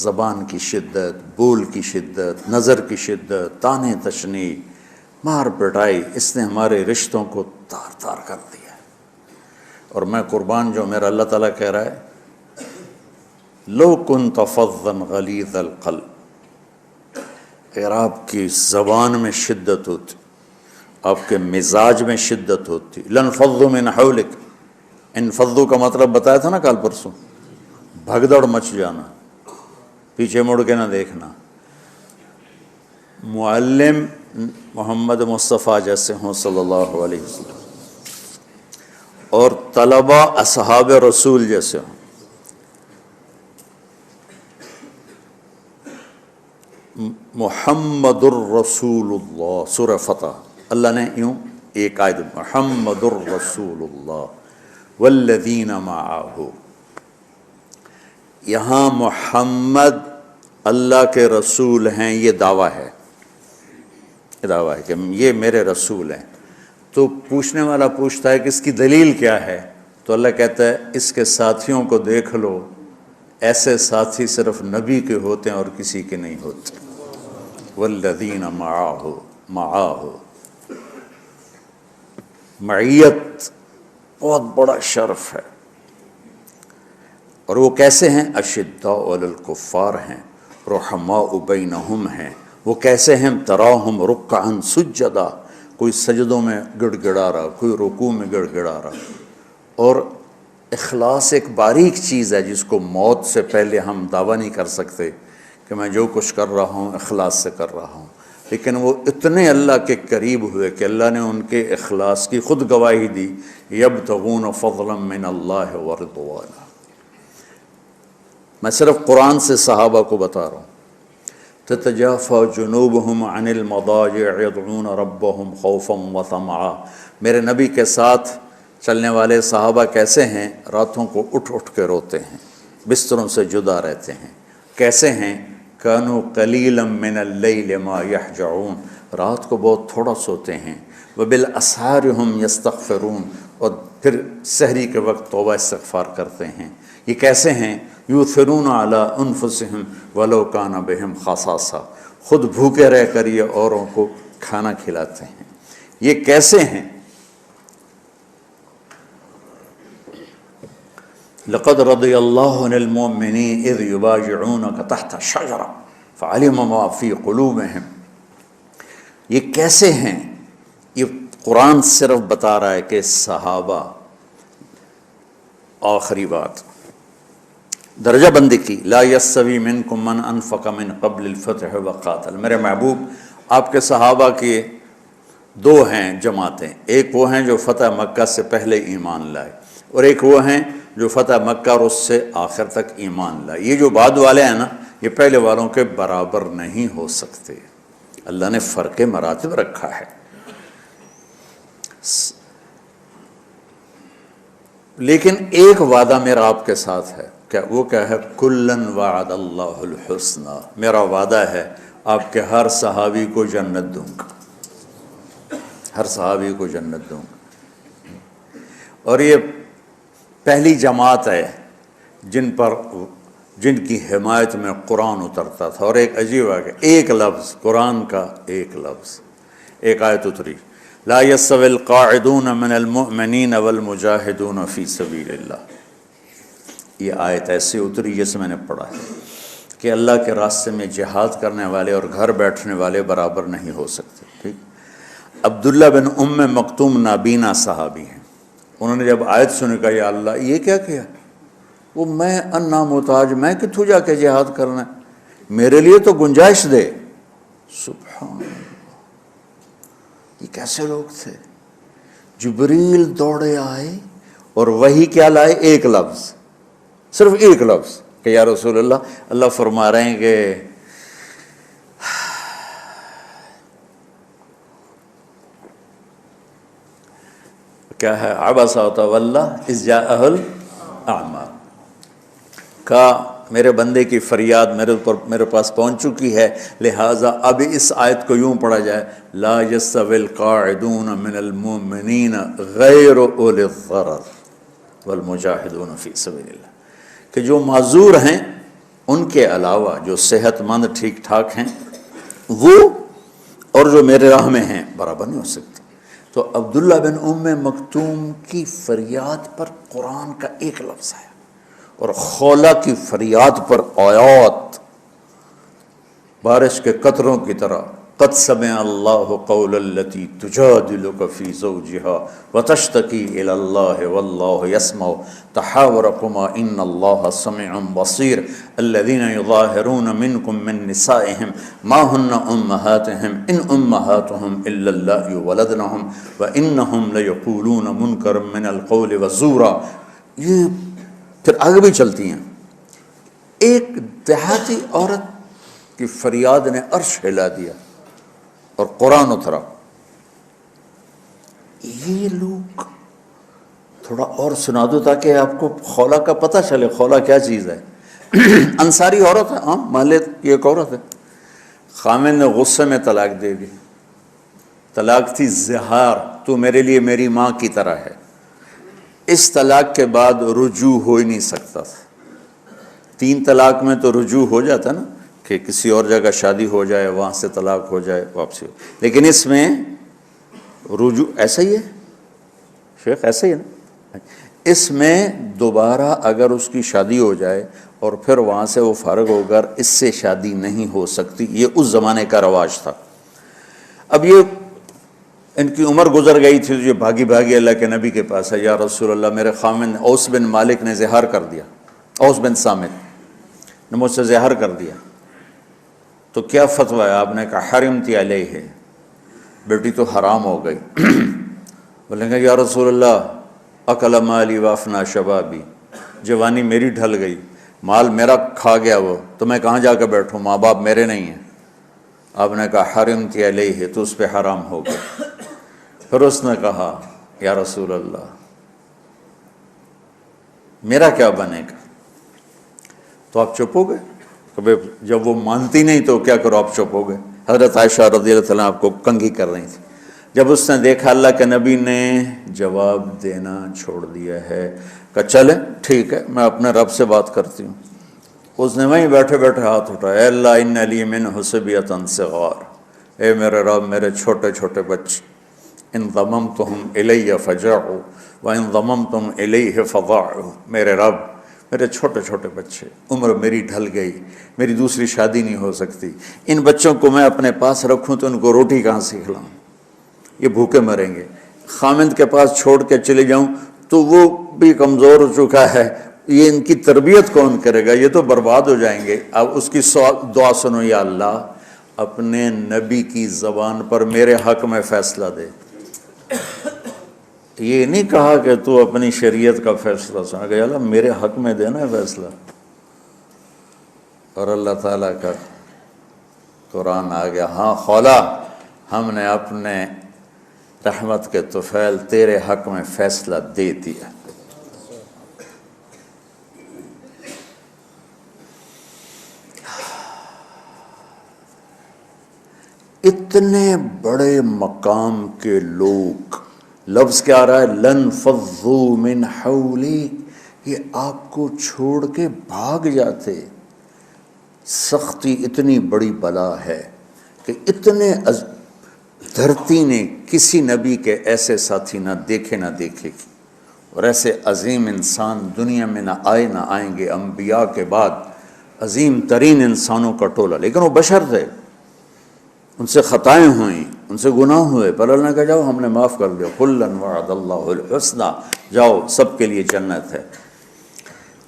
زبان کی شدت، بول کی شدت، نظر کی شدت، طعنے تشنیع، مار پٹائی، اس نے ہمارے رشتوں کو تار تار کر دیا ہے۔ اور میں قربان جو میرا اللہ تعالیٰ کہہ رہا ہے لو کنت فظا غلیظ القلب، اگر آپ کی زبان میں شدت ہوتی، آپ کے مزاج میں شدت ہوتی، لانفضوا من حولک، انفضوا کا مطلب بتایا تھا نا کل پرسوں، بھگدڑ مچ جانا، پیچھے مڑ کے نہ دیکھنا۔ معلم محمد مصطفیٰ جیسے ہوں صلی اللہ علیہ وسلم، اور طلبہ اصحاب رسول جیسے ہوں، محمد الرسول اللہ، سورہ فتح اللہ نے یوں ایک آیت محمد الرسول اللہ والذین معہ، یہاں محمد اللہ کے رسول ہیں، یہ دعویٰ ہے، کہ یہ میرے رسول ہیں۔ تو پوچھنے والا پوچھتا ہے کہ اس کی دلیل کیا ہے؟ تو اللہ کہتا ہے اس کے ساتھیوں کو دیکھ لو، ایسے ساتھی صرف نبی کے ہوتے ہیں اور کسی کے نہیں ہوتے۔ والذین معاہ، معیت بہت بڑا شرف ہے۔ اور وہ کیسے ہیں؟ اشداء علی الکفار ہیں، رحماء بینہم ہیں۔ وہ کیسے ہیں؟ تراہم رکعا سجدا، کوئی سجدوں میں گڑ گڑا رہا، کوئی رکوع میں گڑ گڑا رہا۔ اور اخلاص ایک باریک چیز ہے جس کو موت سے پہلے ہم دعویٰ نہیں کر سکتے کہ میں جو کچھ کر رہا ہوں اخلاص سے کر رہا ہوں، لیکن وہ اتنے اللہ کے قریب ہوئے کہ اللہ نے ان کے اخلاص کی خود گواہی دی، یبتغون فضلا من اللہ ورضوانا۔ میں صرف قرآن سے صحابہ کو بتا رہا ہوں، تتجافى جنوبهم عن المضاجع يدعون ربهم خوفا وطمعا۔ میرے نبی کے ساتھ چلنے والے صحابہ کیسے ہیں؟ راتوں کو اٹھ اٹھ کے روتے ہیں، بستروں سے جدا رہتے ہیں۔ کیسے ہیں؟ كانوا قليلا من الليل ما يهجعون، رات کو بہت تھوڑا سوتے ہیں۔ وبالاسحار هم يستغفرون، اور پھر سحری کے وقت توبہ استغفار کرتے ہیں۔ یہ کیسے ہیں؟ یؤثرون علی انفسہم ولو کان بہم خصاصہ، خود بھوکے رہ کر یہ اوروں کو کھانا کھلاتے ہیں۔ یہ کیسے ہیں؟ لقد رضی اللہ عن المؤمنین اذ یبایعونک تحت الشجرہ فعلم ما فی قلوبہم۔ یہ کیسے ہیں؟ یہ قرآن صرف بتا رہا ہے کہ صحابہ، آخری بات درجہ بندی کی، لا یستوی منکم من انفق من قبل الفتح وقاتل۔ میرے محبوب آپ کے صحابہ کی دو ہیں جماعتیں، ایک وہ ہیں جو فتح مکہ سے پہلے ایمان لائے، اور ایک وہ ہیں جو فتح مکہ اور اس سے آخر تک ایمان لائے۔ یہ جو بعد والے ہیں نا، یہ پہلے والوں کے برابر نہیں ہو سکتے، اللہ نے فرق مراتب رکھا ہے۔ لیکن ایک وعدہ میرا آپ کے ساتھ ہے، کیا وہ کیا ہے؟ کلن وعد اللہ الحسنی، میرا وعدہ ہے آپ کے ہر صحابی کو جنت دوں گا، ہر صحابی کو جنت دوں گا۔ اور یہ پہلی جماعت ہے جن کی حمایت میں قرآن اترتا تھا۔ اور ایک عجیب ہے کہ ایک لفظ قرآن کا، ایک لفظ، ایک آیت اتری، لا یستوی القاعدون من المؤمنین والمجاہدون فی سبیل اللہ۔ یہ آیت ایسی اتری جیسے میں نے پڑھا ہے کہ اللہ کے راستے میں جہاد کرنے والے اور گھر بیٹھنے والے برابر نہیں ہو سکتے۔ ٹھیک، عبداللہ بن ام مکتوم نابینا صحابی ہیں، انہوں نے جب آیت سنی کہا یا اللہ یہ کیا کیا؟ وہ میں انا محتاج، میں کتوں جا کے جہاد کرنا ہے، میرے لیے تو گنجائش دے۔ سبحان اللہ، یہ کیسے لوگ تھے جبریل دوڑے آئے اور وہی کیا لائے؟ ایک لفظ، صرف ایک لفظ کہ یا رسول اللہ، اللہ فرما رہے ہیں کہ کیا ہے، عبس وتولی اذ جاءہ الاعمی، کہا میرے بندے کی فریاد میرے پاس پہنچ چکی ہے، لہٰذا اب اس آیت کو یوں پڑھا جائے، لا یستوی القاعدون من المؤمنین غیر اولی الضرر والمجاہدون فی سبیل اللہ، کہ جو معذور ہیں ان کے علاوہ جو صحت مند ٹھیک ٹھاک ہیں وہ اور جو میرے راہ میں ہیں برابر نہیں ہو سکتے۔ تو عبداللہ بن ام مکتوم کی فریاد پر قرآن کا ایک لفظ ہے، اور خولہ کی فریاد پر آیات بارش کے قطروں کی طرح، قد سمع اللہ قول التی تجادلک فی زوجہا وتشتکی الی اللہ واللہ یسمع تحاورکما ان اللہ سمیع بصیر الذین یظاہرون منکم من نسائہم ما ہن امہاتہم ان امہاتہم الا اللہ ولدنہم وانہم لیقولون منکرا من القول وزورا۔ یہ پھر آگے بھی چلتی ہیں۔ ایک دیہاتی عورت کی فریاد نے عرش ہلا دیا اور قرآن اترا۔ یہ لوگ تھوڑا اور سنا دو تاکہ آپ کو خولہ کا پتہ چلے، خولہ کیا چیز ہے۔ انصاری عورت ہے، ہاں محلے کی ایک عورت ہے، خامن نے غصے میں طلاق دے دی، طلاق تھی زہار، تو میرے لیے میری ماں کی طرح ہے۔ اس طلاق کے بعد رجوع ہو ہی نہیں سکتا تھا۔ 3 طلاق میں تو رجوع ہو جاتا نا، کہ کسی اور جگہ شادی ہو جائے، وہاں سے طلاق ہو جائے، واپسی ہو، لیکن اس میں رجوع ایسا ہی ہے شیخ، ایسا ہی ہے نا، اس میں دوبارہ اگر اس کی شادی ہو جائے اور پھر وہاں سے وہ فارغ ہو کر اس سے شادی نہیں ہو سکتی، یہ اس زمانے کا رواج تھا۔ اب یہ ان کی عمر گزر گئی تھی، جو بھاگی بھاگی اللہ کے نبی کے پاس ہے، یا رسول اللہ میرے خامن اوس بن مالک نے زہار کر دیا، اوس بن صامت نے مجھ سے زہار کر دیا، تو کیا فتویٰ ہے؟ آپ نے کہا حرمتی علیہ ہے، بیٹی تو حرام ہو گئی۔ بولیں گے یا رسول اللہ اکل مالی وافنا شبابی، جوانی میری ڈھل گئی، مال میرا کھا گیا وہ، تو میں کہاں جا کے بیٹھوں، ماں باپ میرے نہیں ہیں۔ آپ نے کہا حرمتی علیہ، تو اس پہ حرام ہو گیا۔ پھر اس نے کہا یا رسول اللہ میرا کیا بنے گا؟ تو آپ چپ ہو گئے، کہ جب وہ مانتی نہیں تو کیا کرو، آپ چپ ہو گئے۔ حضرت عائشہ رضی اللہ عنہ آپ کو کنگھی کر رہی تھی۔ جب اس نے دیکھا اللہ کے نبی نے جواب دینا چھوڑ دیا ہے، کہ چلے ٹھیک ہے میں اپنے رب سے بات کرتی ہوں، اس نے وہیں بیٹھے بیٹھے ہاتھ اٹھایا، اے اللہ ان لی منہ صبیۃ صغار، اے میرے رب میرے چھوٹے چھوٹے بچے، ان ضممتہم الی فجعوا وان ضممتم الیہ فضاعوا، میرے رب میرے چھوٹے چھوٹے بچے، عمر میری ڈھل گئی، میری دوسری شادی نہیں ہو سکتی، ان بچوں کو میں اپنے پاس رکھوں تو ان کو روٹی کہاں سے کھلاؤں، یہ بھوکے مریں گے، خامند کے پاس چھوڑ کے چلے جاؤں تو وہ بھی کمزور ہو چکا ہے، یہ ان کی تربیت کون کرے گا، یہ تو برباد ہو جائیں گے۔ اب اس کی دعا سنو، یا اللہ اپنے نبی کی زبان پر میرے حق میں فیصلہ دے۔ یہ نہیں کہا کہ تو اپنی شریعت کا فیصلہ سنا، کہ اللہ میرے حق میں دینا ہے فیصلہ۔ اور اللہ تعالیٰ کا قرآن آ گیا، ہاں خولا ہم نے اپنے رحمت کے طفیل تیرے حق میں فیصلہ دے دیا۔ اتنے بڑے مقام کے لوگ، لفظ کیا آ رہا ہے، لن فضوا من حولی، یہ آپ کو چھوڑ کے بھاگ جاتے۔ سختی اتنی بڑی بلا ہے کہ اتنے دھرتی نے کسی نبی کے ایسے ساتھی نہ دیکھے گی، اور ایسے عظیم انسان دنیا میں نہ آئیں گے۔ انبیاء کے بعد عظیم ترین انسانوں کا ٹولہ، لیکن وہ بشر تھے، ان سے خطائیں ہوئیں، ان سے گناہ ہوئے، پر اللہ نے کہا جاؤ ہم نے معاف کر دیا، کلاً وعد اللہ الحسنی، جاؤ سب کے لیے جنت ہے۔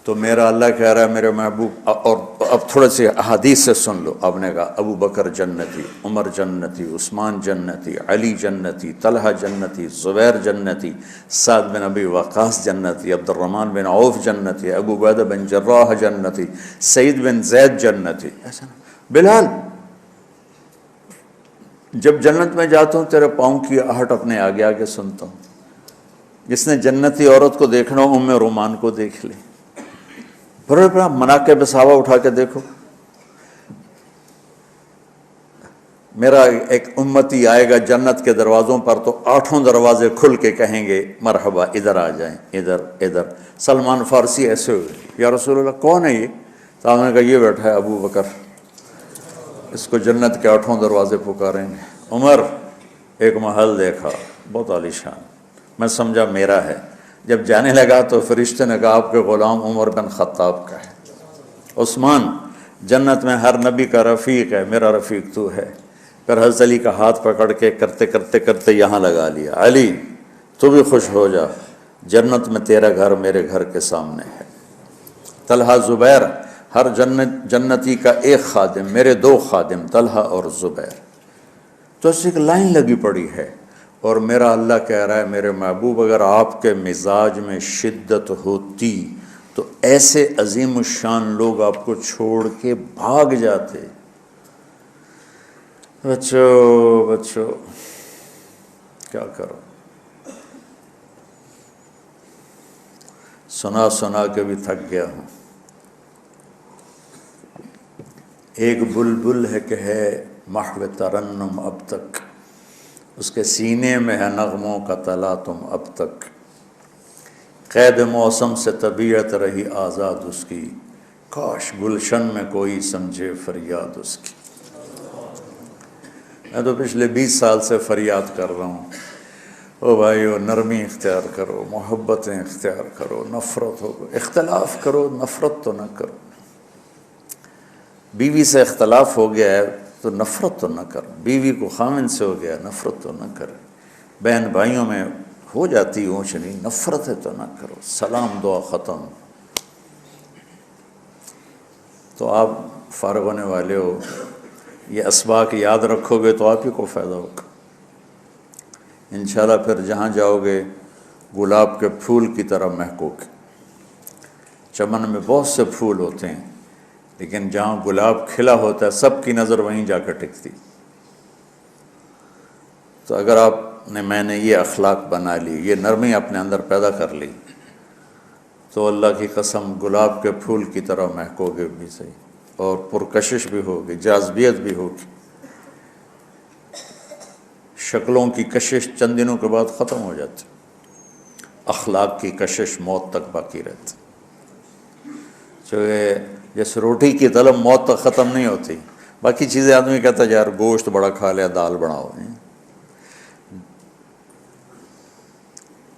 تو میرا اللہ کہہ رہا ہے میرے محبوب، اور اب تھوڑے سے احادیث سے سن لو۔ آپ نے کہا ابو بکر جنتی، عمر جنتی، عثمان جنتی، علی جنتی، طلحہ جنتی، زبیر جنتی، سعد بن ابی وقاص جنتی، عبد الرحمن بن عوف جنتی، ابو عبیدہ بن جراح جنتی، سعید بن زید جنتی، ایسا نا۔ بلال جب جنت میں جاتا ہوں تیرے پاؤں کی آہٹ اپنے آگے آگے سنتا ہوں۔ جس نے جنتی عورت کو دیکھنا ہو ام رومان کو دیکھ لے، بڑے بڑا مناقب صحابہ اٹھا کے دیکھو۔ میرا ایک امتی آئے گا جنت کے دروازوں پر تو 8 دروازے کھل کے کہیں گے مرحبا، ادھر آ جائیں، ادھر ادھر۔ سلمان فارسی ایسے ہوئے، یا رسول اللہ کون ہے یہ؟ تو آپ نے کہا یہ بیٹھا ہے ابو بکر، اس کو جنت کے 8 دروازے پکاریں گے۔ عمر ایک محل دیکھا بہت عالیشان، میں سمجھا میرا ہے۔ جب جانے لگا تو فرشتے نے کہا آپ کے غلام عمر بن خطاب کا ہے۔ عثمان جنت میں ہر نبی کا رفیق ہے، میرا رفیق تو ہے۔ پھر حضرت علی کا ہاتھ پکڑ کے کرتے کرتے کرتے یہاں لگا لیا، علی تو بھی خوش ہو جا، جنت میں تیرا گھر میرے گھر کے سامنے ہے۔ طلحہ زبیر، ہر جنتی کا ایک خادم، میرے 2 خادم طلحہ اور زبیر۔ تو اس ایک لائن لگی پڑی ہے، اور میرا اللہ کہہ رہا ہے میرے محبوب اگر آپ کے مزاج میں شدت ہوتی تو ایسے عظیم الشان لوگ آپ کو چھوڑ کے بھاگ جاتے۔ بچوں کیا کرو، سنا سنا کے بھی تھک گیا ہوں۔ ایک بلبل ہے کہ ہے محو ترنم اب تک، اس کے سینے میں ہے نغموں کا تلا تم اب تک، قید موسم سے طبیعت رہی آزاد اس کی، کاش گلشن میں کوئی سمجھے فریاد اس کی۔ میں تو پچھلے 20 سال سے فریاد کر رہا ہوں، او بھائیو نرمی اختیار کرو، محبتیں اختیار کرو، نفرت ہو اختلاف کرو، نفرت تو نہ کرو۔ بیوی سے اختلاف ہو گیا ہے تو نفرت تو نہ کر، بیوی کو خامن سے ہو گیا نفرت تو نہ کر، بہن بھائیوں میں ہو جاتی اونچ نہیں، نفرت ہے تو نہ کرو، سلام دعا ختم۔ تو آپ فارغ ہونے والے ہو، یہ اسباق یاد رکھو گے تو آپ ہی کو فائدہ ہوگا انشاءاللہ۔ پھر جہاں جاؤ گے گلاب کے پھول کی طرح مہکو گے۔ چمن میں بہت سے پھول ہوتے ہیں، لیکن جہاں گلاب کھلا ہوتا ہے سب کی نظر وہیں جا کر ٹکتی۔ تو اگر میں نے یہ اخلاق بنا لی، یہ نرمی اپنے اندر پیدا کر لی، تو اللہ کی قسم گلاب کے پھول کی طرح مہکو گے بھی صحیح، اور پرکشش بھی ہوگی، جاذبیت بھی ہوگی۔ شکلوں کی کشش چند دنوں کے بعد ختم ہو جاتی، اخلاق کی کشش موت تک باقی رہتی۔ جیسے روٹی کی طلب موت تک ختم نہیں ہوتی، باقی چیزیں آدمی کہتا ہے یار گوشت بڑا کھا لیا، دال بناؤ،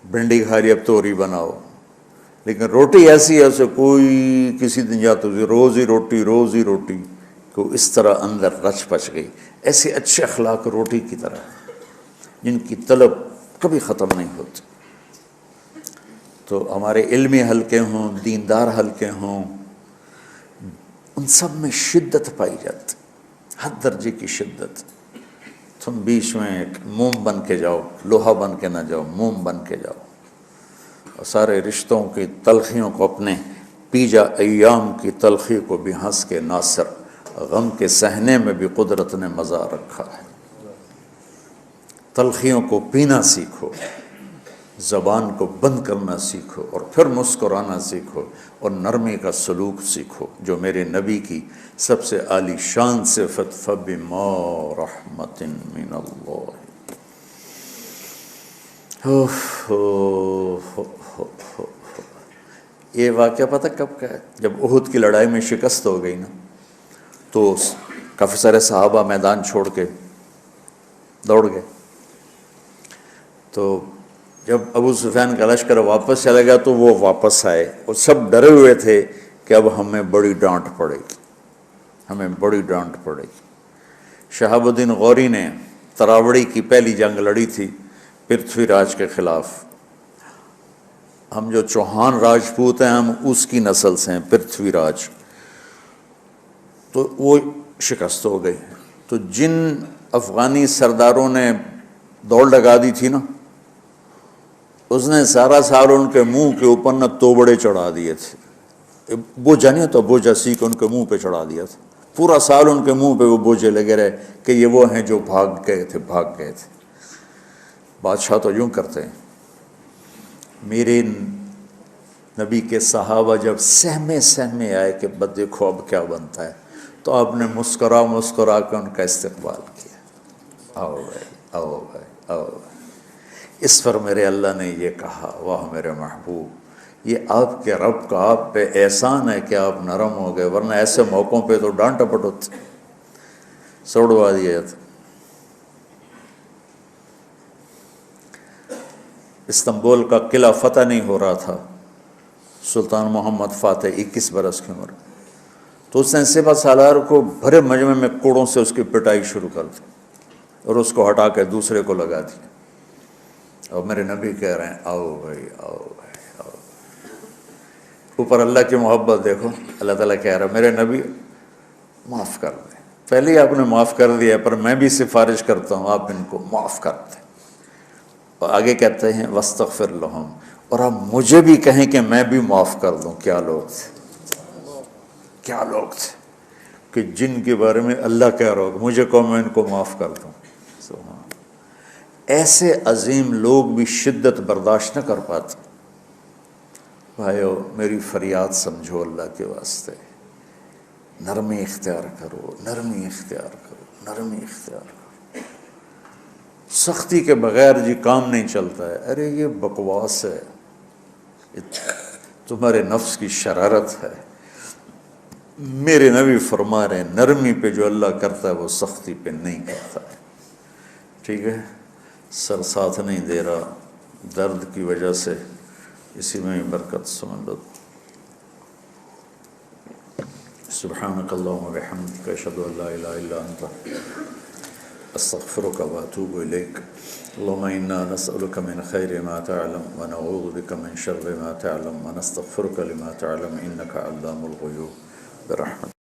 بھنڈی کھا لی اب توری بناؤ، لیکن روٹی ایسی ہے اسے کوئی کسی دن جاتا روز ہی روٹی روز ہی روٹی کو اس طرح اندر رچ پچ گئی۔ ایسے اچھے اخلاق روٹی کی طرح جن کی طلب کبھی ختم نہیں ہوتی۔ تو ہمارے علمی حلقے ہوں، دیندار حلقے ہوں، ان سب میں شدت پائی جاتی، ہر درجے کی شدت۔ تم بیچ میں ایک موم بن کے جاؤ، لوہا بن کے نہ جاؤ، موم بن کے جاؤ، اور سارے رشتوں کی تلخیوں کو اپنے پی جا، ایام کی تلخی کو بھی ہنس کے ناصر، غم کے سہنے میں بھی قدرت نے مزہ رکھا ہے۔ تلخیوں کو پینا سیکھو، زبان کو بند کرنا سیکھو، اور پھر مسکرانا سیکھو، اور نرمی کا سلوک سیکھو جو میرے نبی کی سب سے عالی شان صفت فَبِمَا رَحْمَةٍ مِّنَ اللَّهِ۔ یہ واقعہ پتہ کب کا ہے؟ جب احد کی لڑائی میں شکست ہو گئی نا، تو کافی سارے صحابہ میدان چھوڑ کے دوڑ گئے۔ تو جب ابو سفیان کا لشکر واپس چلا گیا تو وہ واپس آئے، اور سب ڈرے ہوئے تھے کہ اب ہمیں بڑی ڈانٹ پڑے گی، ہمیں بڑی ڈانٹ پڑے گی۔ شہاب الدین غوری نے تراوڑی کی پہلی جنگ لڑی تھی پرتھوی راج کے خلاف، ہم جو چوہان راجپوت ہیں ہم اس کی نسل سے ہیں، پرتھوی راج، تو وہ شکست ہو گئی۔ تو جن افغانی سرداروں نے دوڑ لگا دی تھی نا، اس نے سارا سال ان کے منہ کے اوپر نہ توبڑے چڑھا دیے تھے، بوجھا نہیں تو بوجھا سیکھ ان کے منہ پہ چڑھا دیا تھا، پورا سال ان کے منہ پہ وہ بوجھے لگے رہے کہ یہ وہ ہیں جو بھاگ گئے تھے۔ بادشاہ تو یوں کرتے ہیں۔ میرے نبی کے صحابہ جب سہمے آئے کہ بس دیکھو اب کیا بنتا ہے، تو آپ نے مسکرا کے ان کا استقبال کیا، آؤ بھائی آؤ بھائی آؤ بھائی۔ اس پر میرے اللہ نے یہ کہا، واہ میرے محبوب، یہ آپ کے رب کا آپ پہ احسان ہے کہ آپ نرم ہو گئے، ورنہ ایسے موقعوں پہ تو ڈانٹ ٹپٹ ہوتی، سوڑوا دیا جاتا۔ استنبول کا قلعہ فتح نہیں ہو رہا تھا، سلطان محمد فاتح 21 برس کی عمر، تو اس نے سپہ سالار کو بھرے مجمع میں کوڑوں سے اس کی پٹائی شروع کر دی اور اس کو ہٹا کے دوسرے کو لگا دیا۔ اور میرے نبی کہہ رہے ہیں آؤ بھائی آؤ بھائی آؤ۔ اوپر اللہ کی محبت دیکھو، اللہ تعالیٰ کہہ رہا ہے میرے نبی معاف کر دیں، پہلے ہی آپ نے معاف کر دیا، پر میں بھی سفارش کرتا ہوں آپ ان کو معاف کر دیں۔ اور آگے کہتے ہیں وَاسْتَغْفِرْ لَهُمْ، اور آپ مجھے بھی کہیں کہ میں بھی معاف کر دوں۔ کیا لوگ تھے کہ جن کے بارے میں اللہ کہہ رہا ہو مجھے کہو میں ان کو معاف کر دوں۔ سبحان، ایسے عظیم لوگ بھی شدت برداشت نہ کر پاتے۔ بھائیو میری فریاد سمجھو اللہ کے واسطے، نرمی اختیار کرو، نرمی اختیار کرو، نرمی اختیار کرو۔ سختی کے بغیر جی کام نہیں چلتا ہے، ارے یہ بکواس ہے، تمہارے نفس کی شرارت ہے۔ میرے نبی فرما رہے ہیں نرمی پہ جو اللہ کرتا ہے وہ سختی پہ نہیں کرتا ہے۔ ٹھیک ہے، سر ساتھ نہیں دے رہا درد کی وجہ سے، اسی میں ہی برکت سمجھ لو۔ سبحانک اللہم و بحمدک، اشہد ان لا الہ الا انت، استغفرک و اتوب الیک۔ اللہم انا نسألک من خیر ما تعلم ونعوذ بک من شر ما تعلم ونستغفرک لما تعلم انک علام الغیوب برحمتک۔